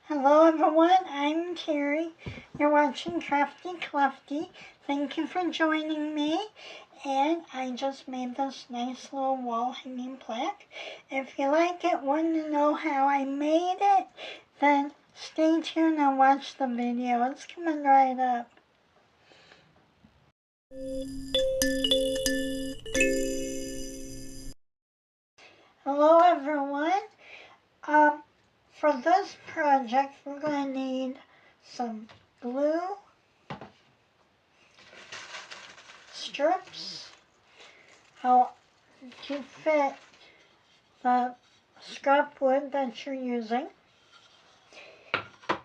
Hello everyone, I'm Terry. You're watching Crafty Clefty. Thank you for joining me. And I just made this nice little wall hanging plaque. If you like it, want to know how I made it, then stay tuned and watch the video. It's coming right up. Hello everyone. For this project, we're going to need some glue, strips, how to fit the scrap wood that you're using,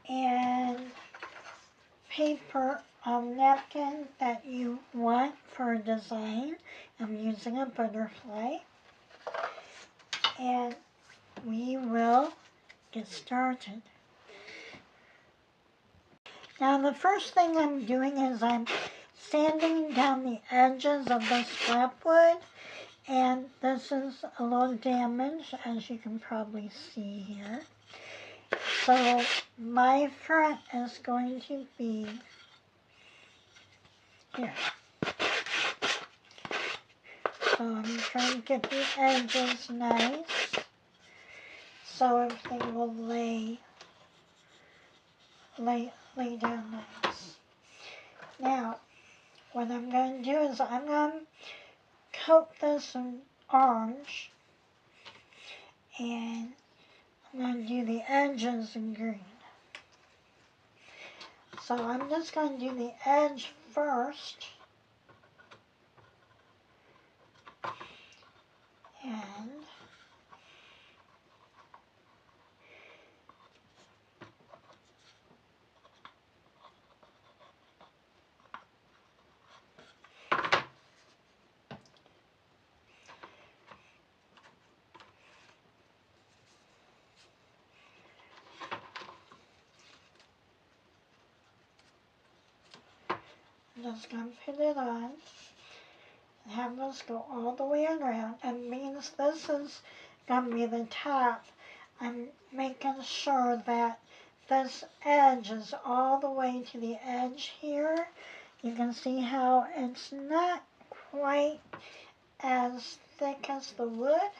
and paper napkin that you want for a design. I'm using a butterfly, and we will get started. Now the first thing I'm doing is I'm sanding down the edges of the scrap wood, and this is a little damaged, as you can probably see here. So my front is going to be here. So I'm trying to get the edges nice so everything will lay down nice. Now, what I'm going to do is I'm going to coat this in orange, and I'm going to do the edges in green. So I'm just going to do the edge first, and I'm just going to put it on and have this go all the way around. And means this is going to be the top, I'm making sure that this edge is all the way to the edge here. You can see how it's not quite as thick as the wood.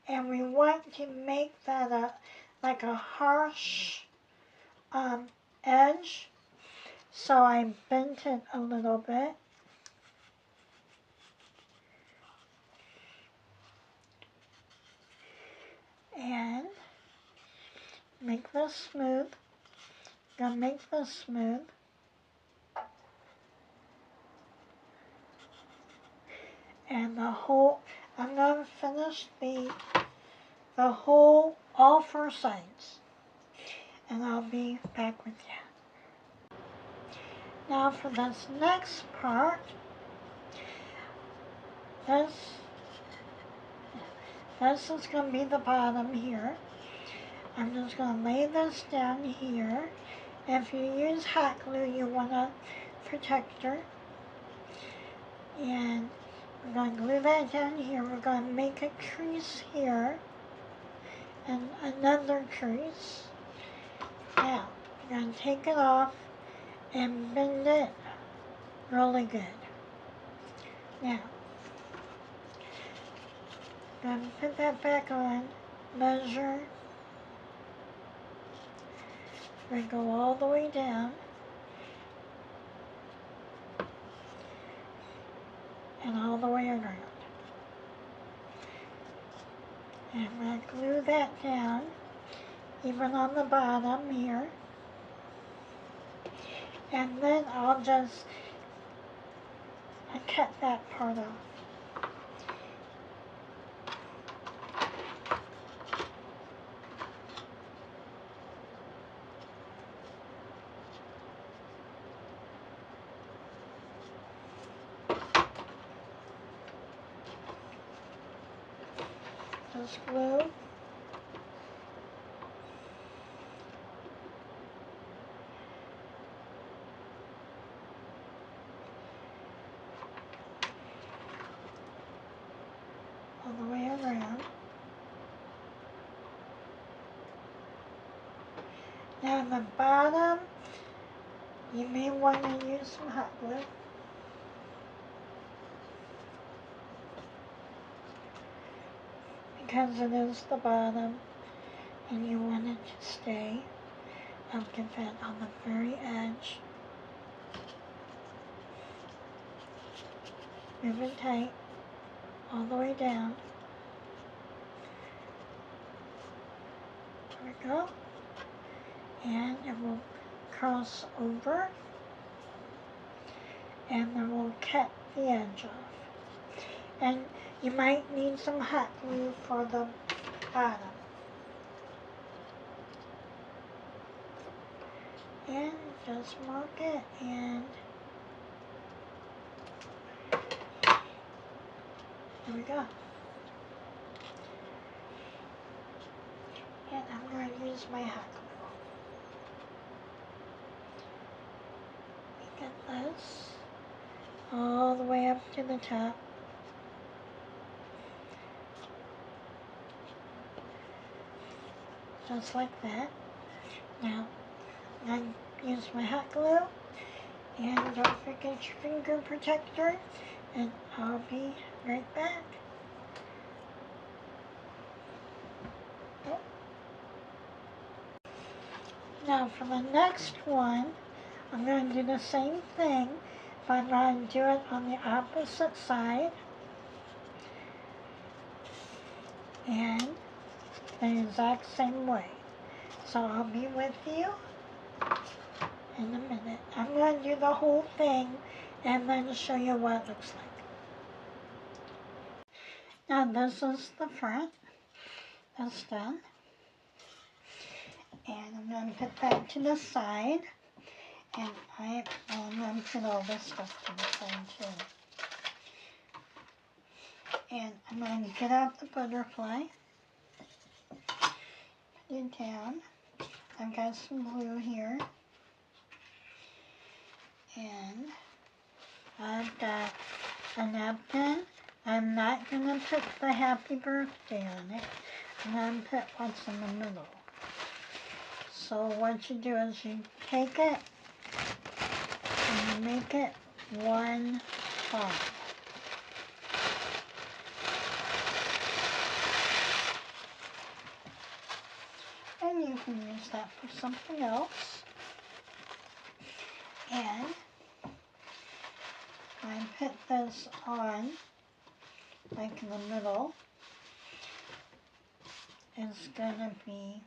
And we want to make that like a harsh edge. So I bent it a little bit. And make this smooth. Gonna make this smooth. And the whole, I'm gonna finish the whole, all four sides. And I'll be back with you. Now for this next part, this is going to be the bottom here. I'm just going to lay this down here. If you use hot glue, you want a protector. And we're going to glue that down here. We're going to make a crease here and another crease. Now, we're going to take it off and bend it really good. Now, I'm going to put that back on, measure, we go all the way down, and all the way around. And I'm going to glue that down, even on the bottom here. And then I'll just cut that part off. Just glue. All the way around. Now on the bottom, you may want to use some hot glue. Because it is the bottom and you want it to stay. I'll get that on the very edge. Move it tight all the way down. There we go. And it will cross over and then we'll cut the edge off. And you might need some hot glue for the bottom. And just mark it and there we go. And I'm going to use my hot glue. Get this all the way up to the top. Just like that. Now, I'm going to use my hot glue. And don't forget your finger protector. And I'll be right back. Oh. Now for the next one, I'm going to do the same thing, but I'm going to do it on the opposite side. And the exact same way. So I'll be with you in a minute. I'm going to do the whole thing and then show you what it looks like. Now this is the front. That's done. And I'm going to put that to the side. And I'm going to put all this stuff to the side too. And I'm going to get out the butterfly. Put it down. I've got some glue here. And I've got a napkin. I'm not going to put the happy birthday on it. I'm going to put what's in the middle. So what you do is you take it and you make it one heart. And you can use that for something else. And I put this on, like in the middle. It's going to be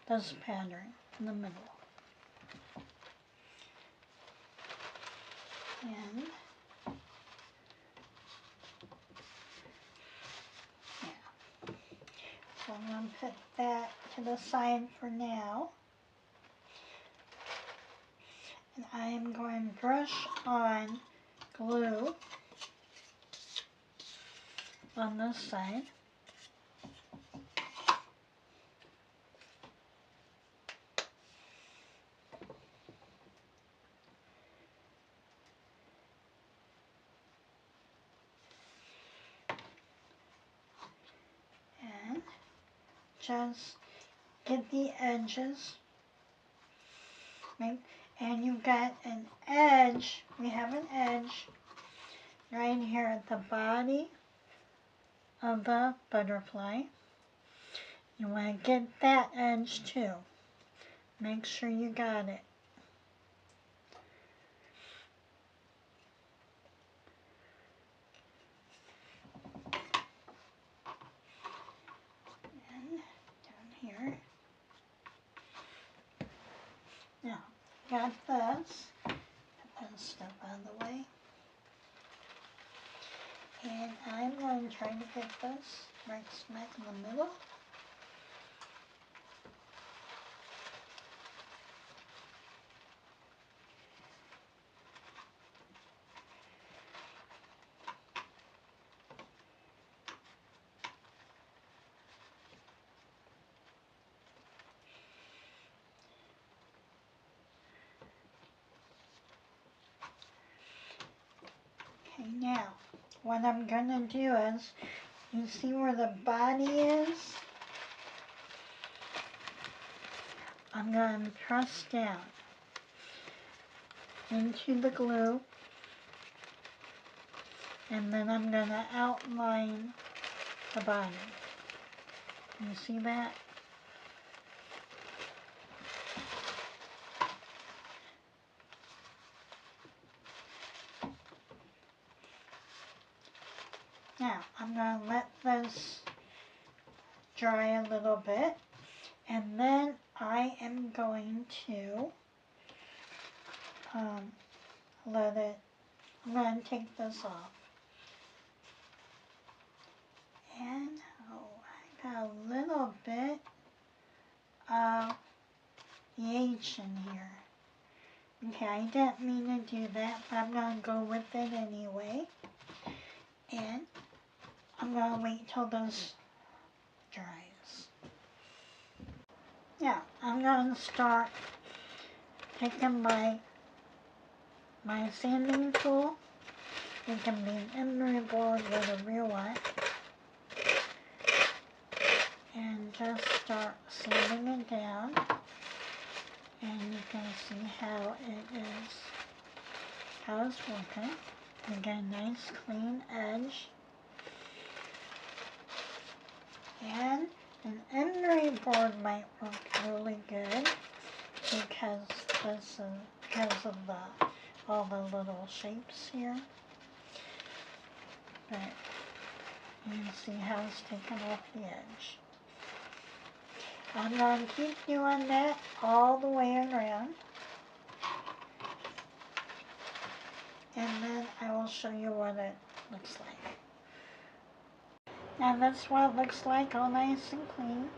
this pattern in the middle. And yeah. So I'm going to put that to the side for now. And I am going to brush on glue on this side. And just get the edges. Right? And you've got an edge, we have an edge right here at the body of the butterfly. You want to get that edge too. Make sure you got it. And down here. Now, got this. Put that stuff out of the way. And I'm going to try to get this right smack in the middle. Okay, now, what I'm going to do is, you see where the body is? I'm going to press down into the glue, and then I'm going to outline the bottom. You see that? Now, I'm going to let this dry a little bit, and then I am going to I'm going to take this off. And, I got a little bit of the H in here. Okay, I didn't mean to do that, but I'm going to go with it anyway. And I'm going to wait till this dries. Now, I'm going to start taking my sanding tool. It can be an emery board, whatever you want. And just start sanding it down. And you can see how it's working. You get a nice clean edge. And an emery board might work really good because of all the little shapes here. But you can see how it's taken off the edge. I'm going to keep doing that all the way around. And then I will show you what it looks like. Now that's what it looks like, all nice and clean.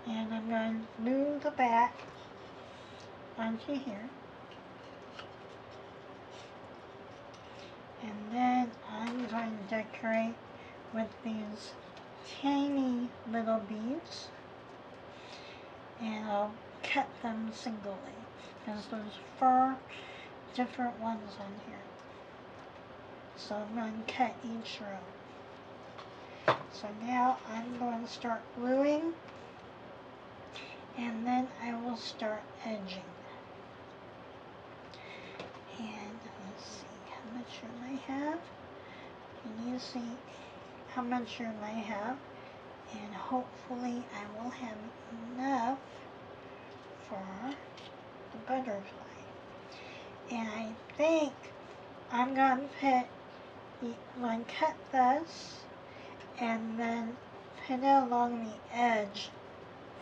And I'm going to glue the back onto here. And then I'm going to decorate with these tiny little beads. And I'll cut them singly, because there's 4 different ones on here. So I'm going to cut each row. So now I'm going to start gluing, and then I will start edging. And let's see how much room I have. Can you see how much room I have? And hopefully I will have enough for the butterfly. And I think I'm going to cut this and then put it along the edge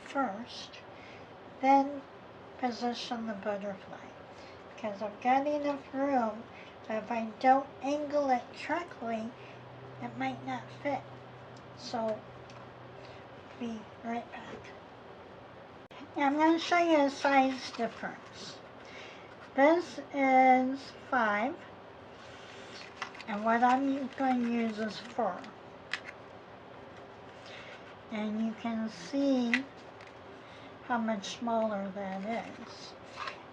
first, then position the butterfly. Because I've got enough room, but if I don't angle it correctly, it might not fit. So, be right back. Now I'm going to show you a size difference. This is 5, and what I'm going to use is 4. And you can see how much smaller that is.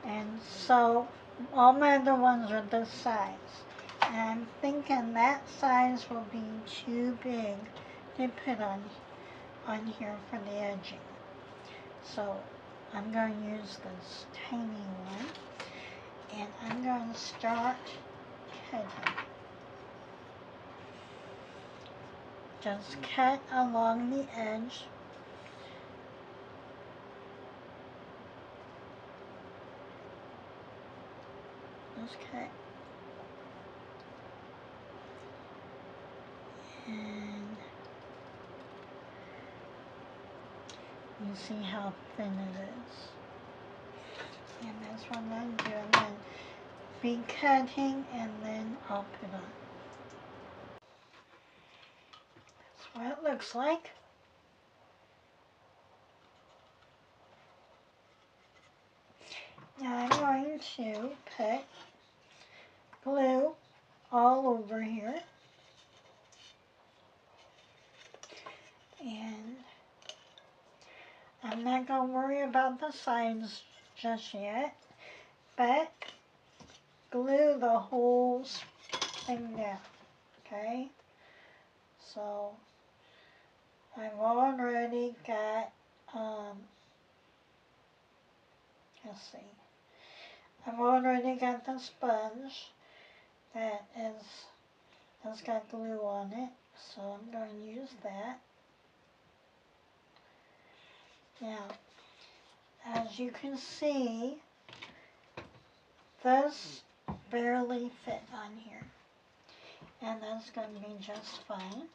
And so all my other ones are this size. And I'm thinking that size will be too big to put on here for the edging. So I'm going to use this tiny one. And I'm going to start cutting. Just cut along the edge. Just cut. And you see how thin it is. And that's what I'm doing. Then be cutting, and then I'll put on. That's what it looks like. Now I'm going to put glue all over here. And I'm not going to worry about the sides just yet, but glue the whole thing down, okay? So I've already got let's see. I've already got the sponge that has got glue on it, so I'm going to use that. Now, as you can see, this barely fit on here, and that's going to be just fine.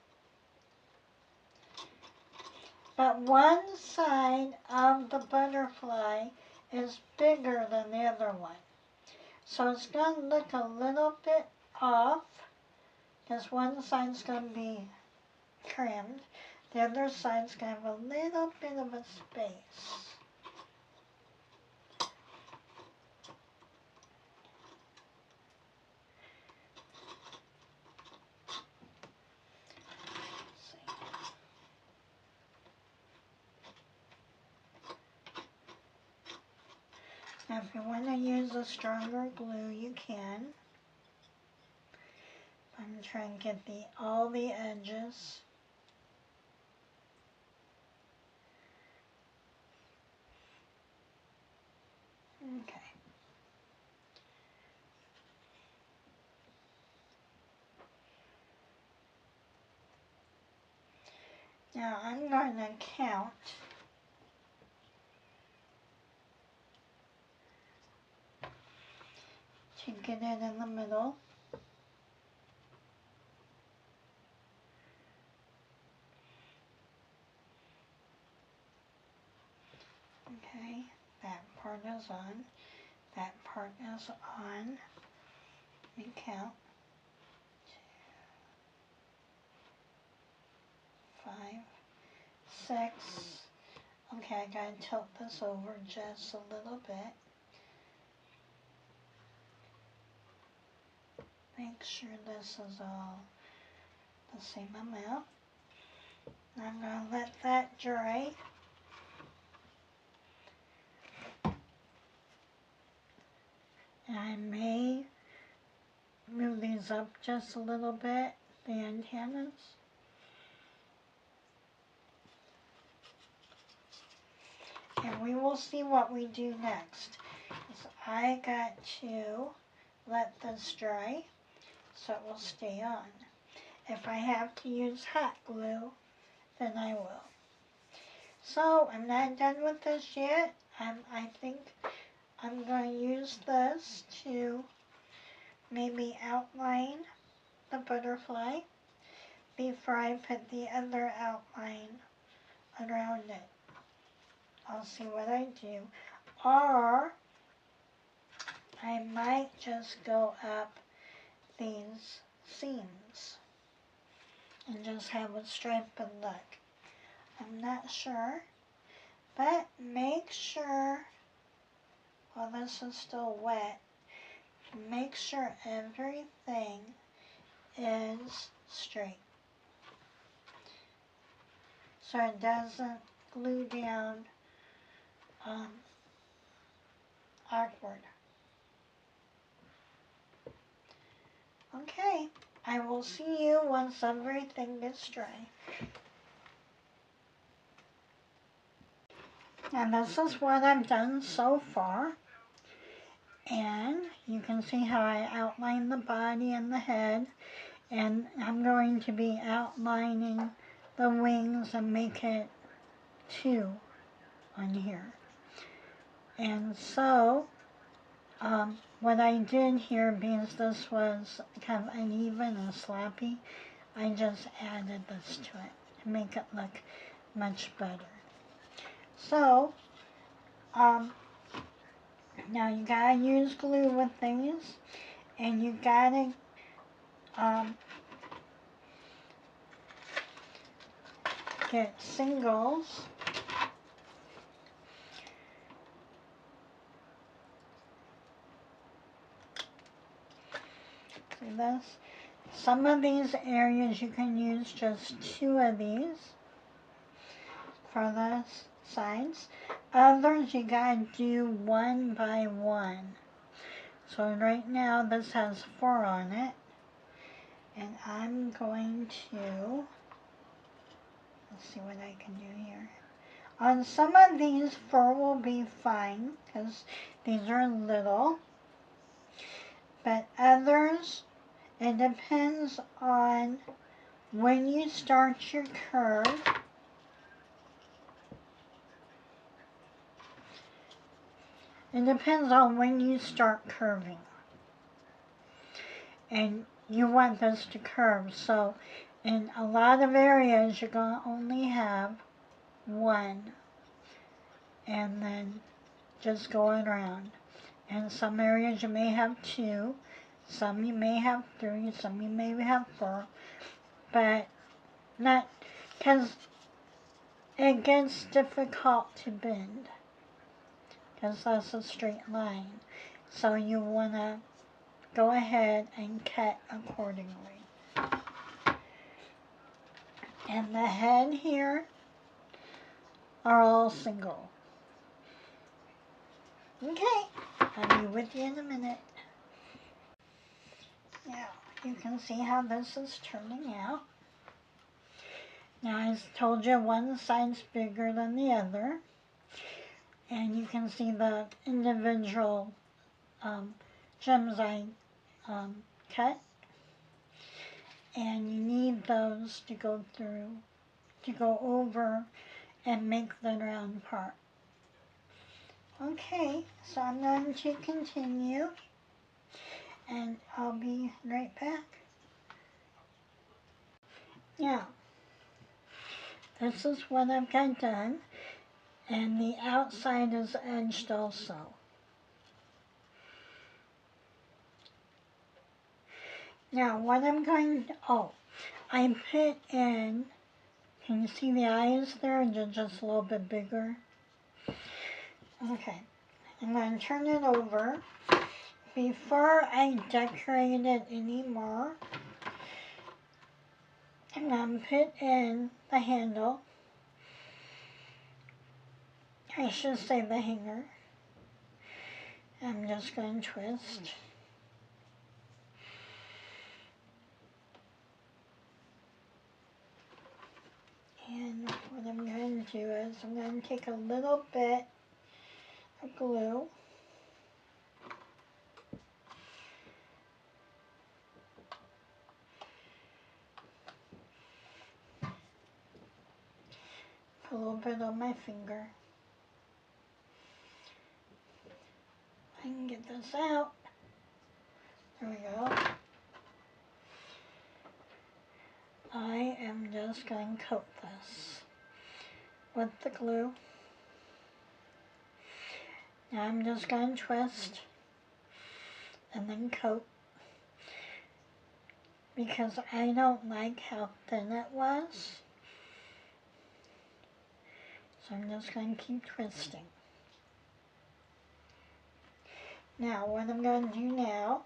But one side of the butterfly is bigger than the other one. So it's going to look a little bit off, because one side's going to be trimmed. The other side's going to have a little bit of a space. Now if you want to use a stronger glue, you can. I'm trying to get all the edges. Okay. Now I'm going to count to get it in the middle. Okay, that part is on, that part is on. Let me count. 2, 5, 6. Okay, I gotta tilt this over just a little bit. Make sure this is all the same amount. I'm gonna let that dry. And I may move these up just a little bit, the antennas. And we will see what we do next. So I got to let this dry so it will stay on. If I have to use hot glue, then I will. So I'm not done with this yet. I think I'm going to use this to maybe outline the butterfly before I put the other outline around it. I'll see what I do. Or I might just go up these seams and just have a striped look. I'm not sure, but make sure, while this is still wet, make sure everything is straight so it doesn't glue down awkward. Okay, I will see you once everything gets dry. And this is what I've done so far. And you can see how I outline the body and the head. And I'm going to be outlining the wings and make it 2 on here. And so, what I did here, because this was kind of uneven and sloppy, I just added this to it to make it look much better. So, now you gotta use glue with things, and you gotta get singles. See this? Some of these areas you can use just 2 of these for the sides. Others you gotta do 1 by 1. So right now this has 4 on it, and I'm going to, let's see what I can do here. On some of these, fur will be fine because these are little, but others, it depends on when you start your curve. It depends on when you start curving. And you want this to curve, so in a lot of areas you're going to only have one and then just going around. In some areas you may have two, some you may have three, some you may have four, but not, because it gets difficult to bend, because that's a straight line. So you want to go ahead and cut accordingly. And the head here are all single. Okay, I'll be with you in a minute. Now, you can see how this is turning out. Now, I told you one side's bigger than the other. And you can see the individual gems I cut. And you need those to go through, to go over and make the round part. Okay, so I'm going to continue and I'll be right back. Now, this is what I've got done, and the outside is edged also. Now, what I'm going to, I put in, can you see the eyes there? They're just a little bit bigger. Okay, I'm going to turn it over. Before I decorate it anymore, I'm going to put in the handle. I should say the hanger. I'm just going to twist. And what I'm going to do is I'm going to take a little bit of glue. Put a little bit on my finger. I can get this out. There we go. I am just going to coat this with the glue. Now I'm just going to twist and then coat, because I don't like how thin it was. So I'm just going to keep twisting. Now what I'm going to do now,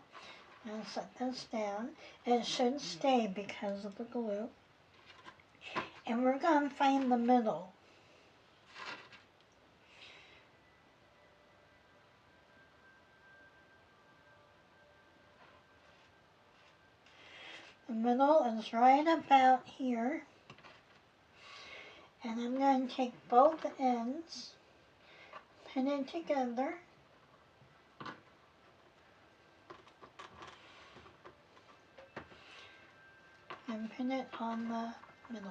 I'll set this down. It should stay because of the glue. And we're going to find the middle. The middle is right about here. And I'm going to take both ends, pin it together, and pin it on the middle.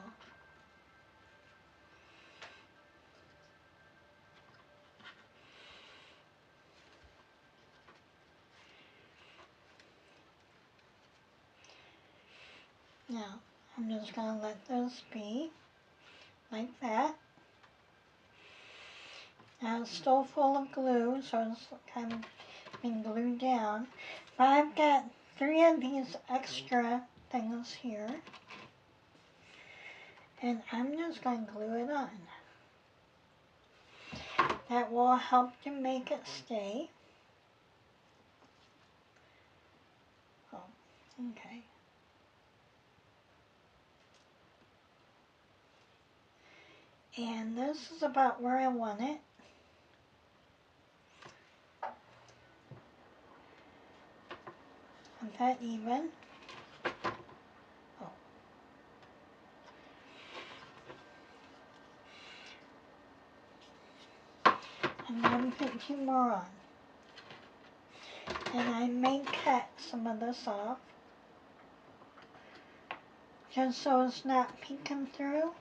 Now, I'm just going to let this be like that. Now it's still full of glue, so it's kind of been glued down. But I've got 3 of these extra things here. And I'm just going to glue it on. That will help to make it stay. Oh, okay. And this is about where I want it. Want that even. Oh. I'm going to put 2 more on. And I may cut some of this off, just so it's not peeking through.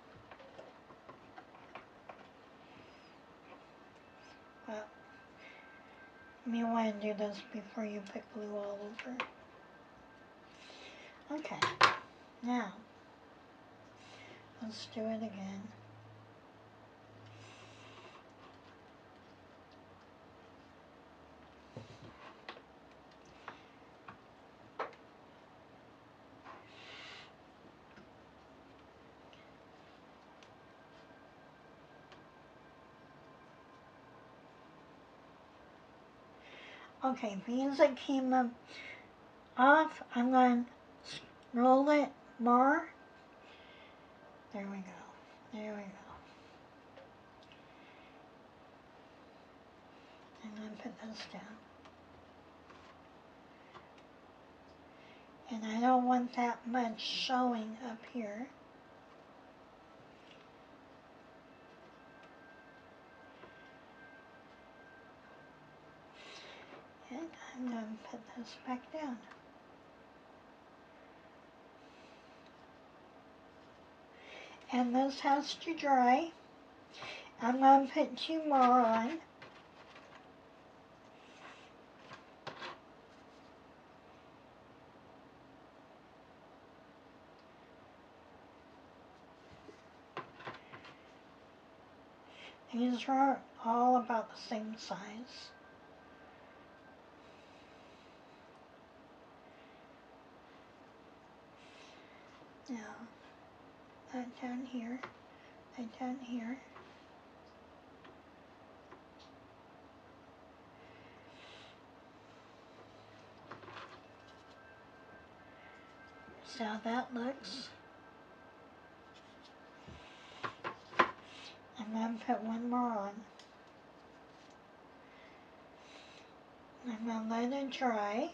Well, you may want to do this before you put glue all over. Okay, now, let's do it again. Okay, these that came up off, I'm going to roll it more. There we go. There we go. I'm going to put this down. And I don't want that much showing up here. And I'm going to put this back down. And this has to dry. I'm going to put 2 more on. These are all about the same size. Now, that down here, that down here. See how that looks? I'm going to put 1 more on. I'm going to let it dry.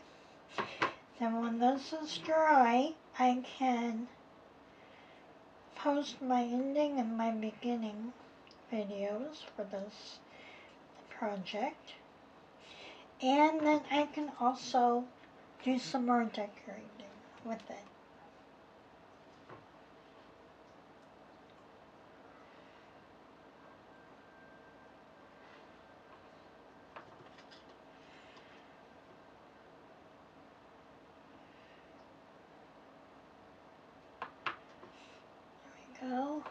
Then when this is dry, I can post my ending and my beginning videos for this project. And then I can also do some more decorating with it. There we go.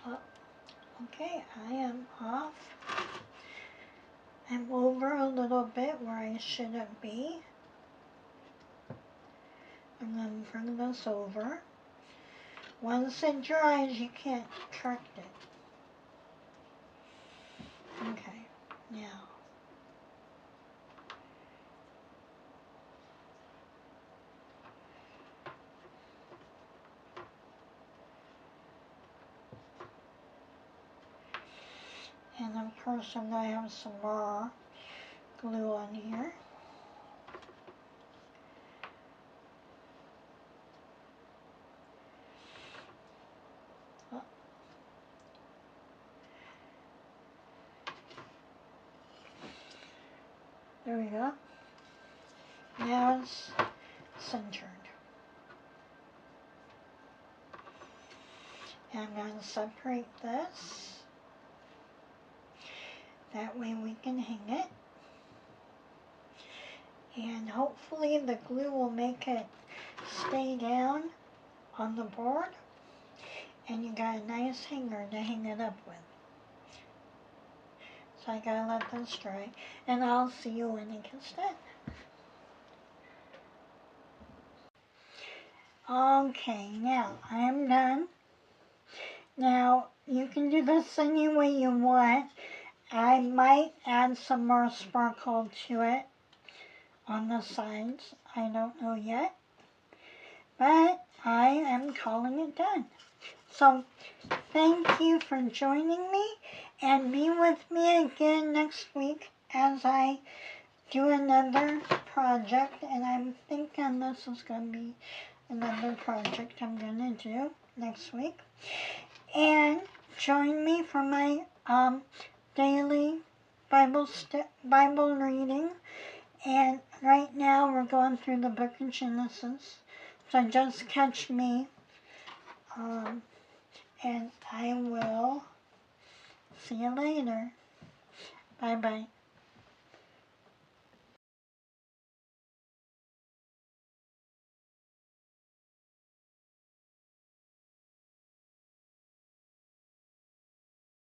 Oh, okay, I am off. I'm over a little bit where I shouldn't be. I'm going to bring this over. Once it dries, you can't correct it. Okay, now. And of course I'm going to have some more glue on here. Oh. There we go. Now it's centered. And I'm going to separate this. That way we can hang it. And hopefully the glue will make it stay down on the board. And you got a nice hanger to hang it up with. So I gotta let this dry. And I'll see you when it gets done. Okay, now I am done. Now you can do this any way you want. I might add some more sparkle to it on the sides. I don't know yet. But I am calling it done. So thank you for joining me, and be with me again next week as I do another project, and I'm thinking this is going to be another project I'm going to do next week. And join me for my daily Bible reading. And right now we're going through the book of Genesis. So just catch me. And I will see you later. Bye-bye.